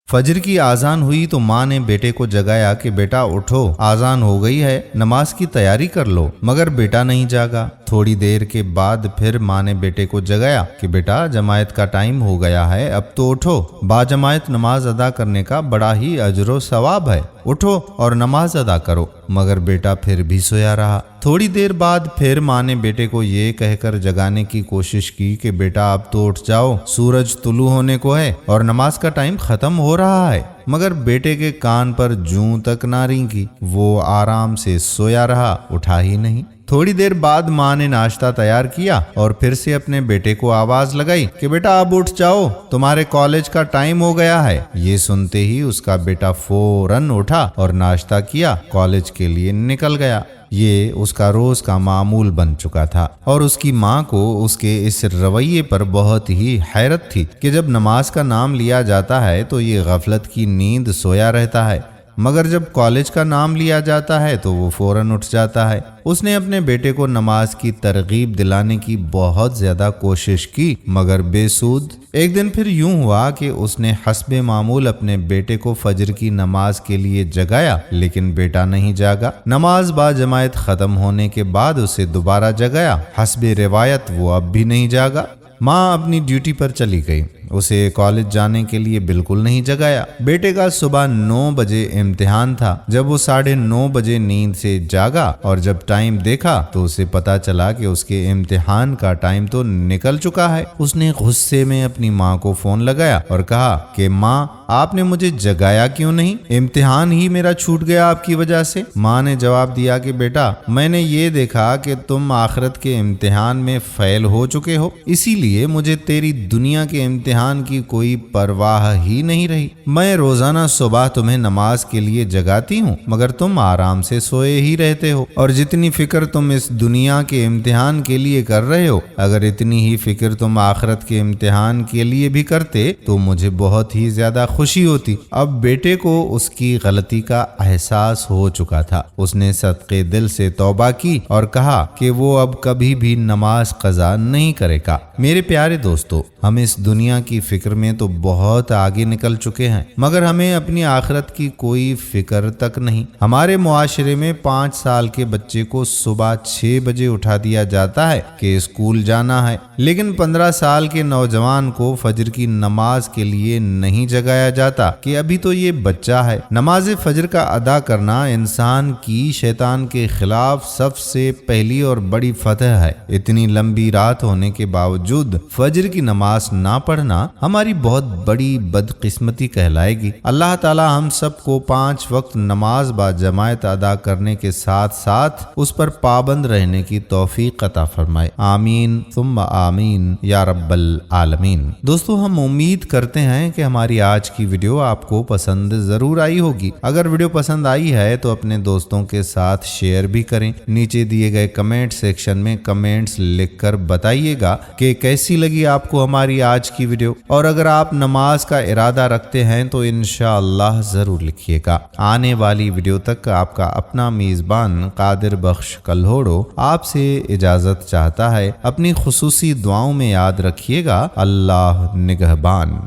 फजर की आज़ान हुई तो माँ ने बेटे को जगाया कि बेटा उठो, आज़ान हो गई है, नमाज की तैयारी कर लो। मगर बेटा नहीं जागा। थोड़ी देर के बाद फिर माँ ने बेटे को जगाया कि बेटा जमायत का टाइम हो गया है, अब तो उठो, बाजमायत नमाज अदा करने का बड़ा ही अजर सवाब है, उठो और नमाज अदा करो। मगर बेटा फिर भी सोया रहा। थोड़ी देर बाद फिर माँ ने बेटे को ये कहकर जगाने की कोशिश की कि बेटा अब तो उठ जाओ, सूरज तुलू होने को है और नमाज का टाइम खत्म हो रहा है। मगर बेटे के कान पर जूं तक ना रेंगी, वो आराम से सोया रहा, उठा ही नहीं। थोड़ी देर बाद माँ ने नाश्ता तैयार किया और फिर से अपने बेटे को आवाज लगाई कि बेटा अब उठ जाओ, तुम्हारे कॉलेज का टाइम हो गया है। ये सुनते ही उसका बेटा फौरन उठा और नाश्ता किया, कॉलेज के लिए निकल गया। ये उसका रोज का मामूल बन चुका था और उसकी माँ को उसके इस रवैये पर बहुत ही हैरत थी कि जब नमाज का नाम लिया जाता है तो ये गफलत की नींद सोया रहता है, मगर जब कॉलेज का नाम लिया जाता है तो वो फौरन उठ जाता है। उसने अपने बेटे को नमाज की तरगीब दिलाने की बहुत ज्यादा कोशिश की, मगर बेसूद। एक दिन फिर यूं हुआ कि उसने हस्बे मामूल अपने बेटे को फजर की नमाज के लिए जगाया, लेकिन बेटा नहीं जागा। नमाज बा जमायत खत्म होने के बाद उसे दोबारा जगाया, हस्बे रिवायत वो अब भी नहीं जागा। माँ अपनी ड्यूटी पर चली गई, उसे कॉलेज जाने के लिए बिल्कुल नहीं जगाया। बेटे का सुबह 9 बजे इम्तिहान था। जब वो 9:30 बजे नींद से जागा और जब टाइम देखा तो उसे पता चला कि उसके इम्तिहान का टाइम तो निकल चुका है। उसने गुस्से में अपनी माँ को फोन लगाया और कहा कि माँ, आपने मुझे जगाया क्यों नहीं? इम्तिहान ही मेरा छूट गया आपकी वजह से। माँ ने जवाब दिया कि बेटा, मैंने ये देखा कि तुम आखिरत के इम्तिहान में फेल हो चुके हो, इसीलिए मुझे तेरी दुनिया के इम्तिहान की कोई परवाह ही नहीं रही। मैं रोजाना सुबह तुम्हें नमाज के लिए जगाती हूँ, मगर तुम आराम से सोए ही रहते हो। और जितनी फिक्र तुम इस दुनिया के इम्तिहान के लिए कर रहे हो, अगर इतनी ही फिक्र तुम आखिरत के इम्तिहान के लिए भी करते तो मुझे बहुत ही ज्यादा खुशी होती। अब बेटे को उसकी गलती का एहसास हो चुका था। उसने सदके दिल से तौबा की और कहा कि वो अब कभी भी नमाज कज़ा नहीं करेगा। मेरे प्यारे दोस्तों, हम इस दुनिया की फिक्र में तो बहुत आगे निकल चुके हैं, मगर हमें अपनी आखिरत की कोई फिक्र तक नहीं। हमारे मुआशरे में 5 साल के बच्चे को सुबह 6 बजे उठा दिया जाता है कि स्कूल जाना है, लेकिन 15 साल के नौजवान को फजर की नमाज के लिए नहीं जगाया जाता कि अभी तो ये बच्चा है। नमाज फजर का अदा करना इंसान की शैतान के खिलाफ सबसे पहली और बड़ी फतह है। इतनी लंबी रात होने के बावजूद फजर की नमाज ना पढ़ना हमारी बहुत बड़ी बदकिस्मती कहलाएगी। अल्लाह ताला हम सबको 5 वक्त नमाज बा जमायत अदा करने के साथ साथ उस पर पाबंद रहने की तौफीक अता फरमाए। आमीन सुम्मा आमीन या रब्बल आलमीन। दोस्तों, हम उम्मीद करते हैं कि हमारी आज की वीडियो आपको पसंद जरूर आई होगी। अगर वीडियो पसंद आई है तो अपने दोस्तों के साथ शेयर भी करें। नीचे दिए गए कमेंट सेक्शन में कमेंट्स लिखकर बताइएगा कि कैसी लगी आपको हमारी आज की वीडियो। और अगर आप नमाज का इरादा रखते हैं तो इंशाअल्लाह जरूर लिखिएगा। आने वाली वीडियो तक आपका अपना मेजबान कादिर बख्श कल्होड़ो आपसे इजाजत चाहता है। अपनी खुसूसी दुआओं में याद रखिएगा। अल्लाह निगहबान।